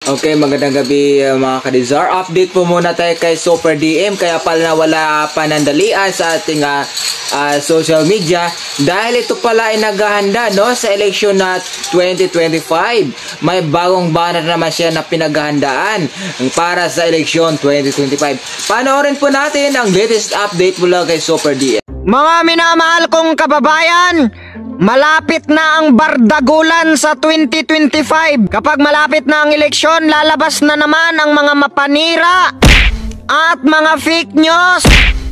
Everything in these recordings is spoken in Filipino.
Okay, magandang gabi mga kadizar. Update po muna tayo kay Super DM. Kaya pala wala panandalian sa ating social media dahil ito pala ay naghahanda sa eleksyon na 2025. May bagong banner naman siya na pinaghahandaan para sa eleksyon 2025. Panoorin po natin ang latest update mula kay Super DM. Mga minamahal kong kababayan, malapit na ang bardagulan sa 2025. Kapag malapit na ang eleksyon, lalabas na naman ang mga mapanira at mga fake news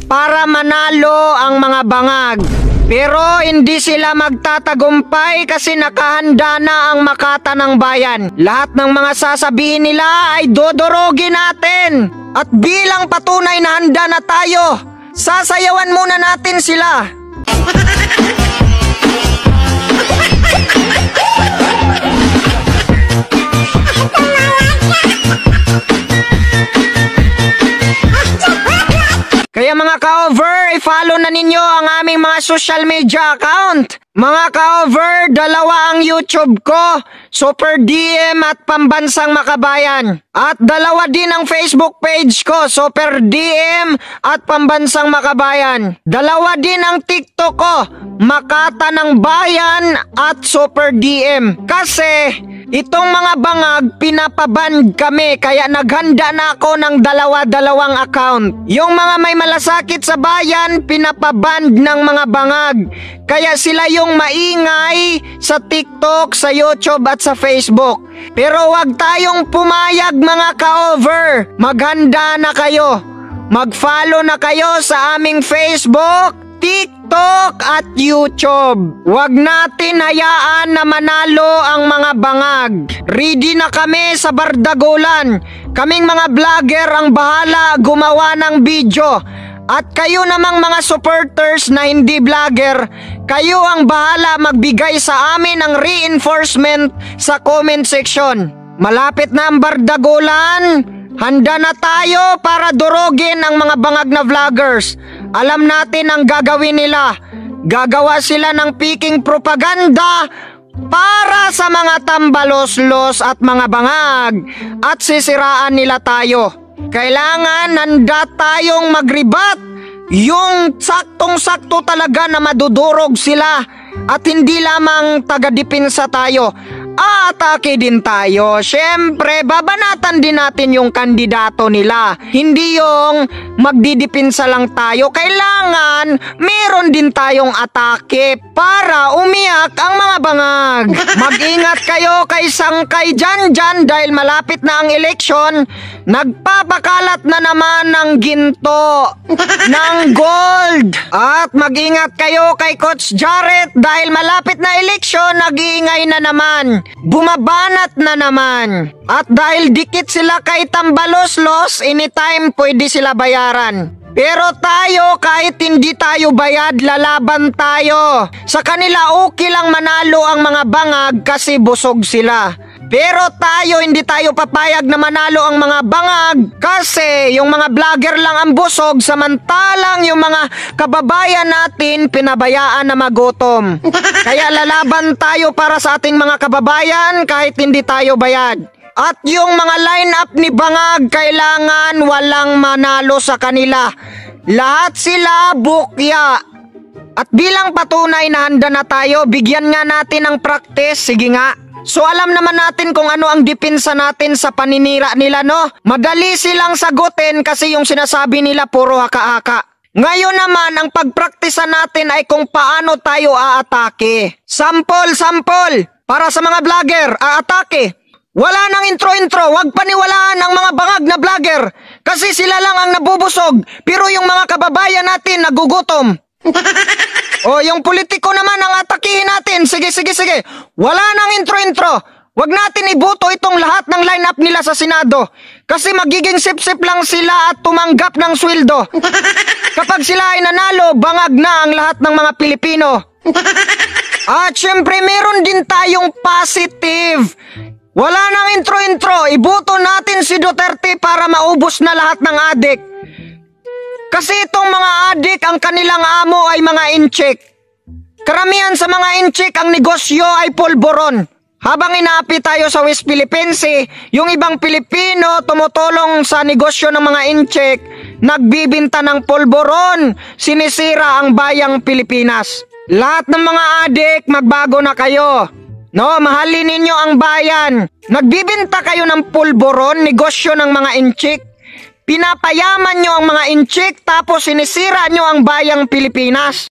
para manalo ang mga bangag. Pero hindi sila magtatagumpay kasi nakahanda na ang Makata ng Bayan. Lahat ng mga sasabihin nila ay dodorogin natin. At bilang patunay na handa na tayo, sasayawan muna natin sila. Kaya mga ka-over, i-follow na ninyo ang aming mga social media account. Mga ka-over, dalawa ang YouTube ko, Super DM at Pambansang Makabayan. At dalawa din ang Facebook page ko, Super DM at Pambansang Makabayan. Dalawa din ang TikTok ko, Makata ng Bayan at Super DM. Kasi itong mga bangag, pinapaband kami kaya naghanda na ako ng dalawa-dalawang account. Yung mga may malasakit sa bayan, pinapaband ng mga bangag. Kaya sila yung maingay sa TikTok, sa YouTube at sa Facebook. Pero wag tayong pumayag mga ka-over. Maghanda na kayo. Mag-follow na kayo sa aming Facebook, TikTok at YouTube. Huwag natin hayaan na manalo ang mga bangag. Ready na kami sa bardagulan. Kaming mga vlogger ang bahala gumawa ng video. At kayo namang mga supporters na hindi vlogger, kayo ang bahala magbigay sa amin ng reinforcement sa comment section. Malapit na ang bardagulan. Handa na tayo para durugin ang mga bangag na vloggers. Alam natin ang gagawin nila. Gagawa sila ng peking propaganda para sa mga tambaloslos at mga bangag at sisiraan nila tayo. Kailangan handa tayong magribat. Yung saktong-sakto talaga na madudurog sila at hindi lamang taga-dipinsa tayo. Atake din tayo. Siyempre, babanatan din natin yung kandidato nila. Hindi yung magdidipinsa lang tayo. Kailangan meron din tayong atake para umiyak ang mga bangag. Mag-ingat kayo kay Sangkay dyan dahil malapit na ang eleksyon. Nagpapakalat na naman ng ginto, ng gold. At mag-ingat kayo kay Coach Jarrett dahil malapit na eleksyon, nag-iingay na naman. Bumabanat na naman. At dahil dikit sila kay Tambaloslos, anytime pwede sila bayaran. Pero tayo, kahit hindi tayo bayad, lalaban tayo. Sa kanila okay lang manalo ang mga bangag kasi busog sila. Pero tayo, hindi tayo papayag na manalo ang mga bangag kasi yung mga vlogger lang ang busog, samantalang yung mga kababayan natin pinabayaan na magutom. Kaya lalaban tayo para sa ating mga kababayan kahit hindi tayo bayad. At yung mga line-up ni bangag, kailangan walang manalo sa kanila. Lahat sila bukya. At bilang patunay na handa na tayo, bigyan nga natin ng practice. Sige nga. So alam naman natin kung ano ang depensa natin sa paninira nila, no? Madali silang sagutin kasi yung sinasabi nila puro haka-haka. Ngayon naman, ang pagpraktisan natin ay kung paano tayo aatake. Sample, para sa mga vlogger, aatake. Wala nang intro-intro, wag paniwalaan ang mga bangag na vlogger kasi sila lang ang nabubusog pero yung mga kababayan natin nagugutom. O yung politiko naman ang atakihin natin. Sige. Wala nang intro-intro. Wag natin iboto itong lahat ng lineup nila sa Senado kasi magiging sip-sip lang sila at tumanggap ng sweldo. Kapag sila ay nanalo, bangag na ang lahat ng mga Pilipino. At syempre meron din tayong positive. Wala nang intro-intro. Iboto natin si Duterte para maubos na lahat ng adik. Kasi itong mga adik, ang kanilang amo ay mga incheck. Karamihan sa mga incheck, ang negosyo ay pulboron. Habang inaapi tayo sa West Philippines, yung ibang Pilipino tumutulong sa negosyo ng mga incheck, nagbibinta ng pulburon, sinisira ang bayang Pilipinas. Lahat ng mga adik, magbago na kayo. No, mahalin ninyo ang bayan. Nagbibinta kayo ng pulburon, negosyo ng mga incheck. Pinapayaman nyo ang mga incheck tapos sinisira nyo ang bayang Pilipinas.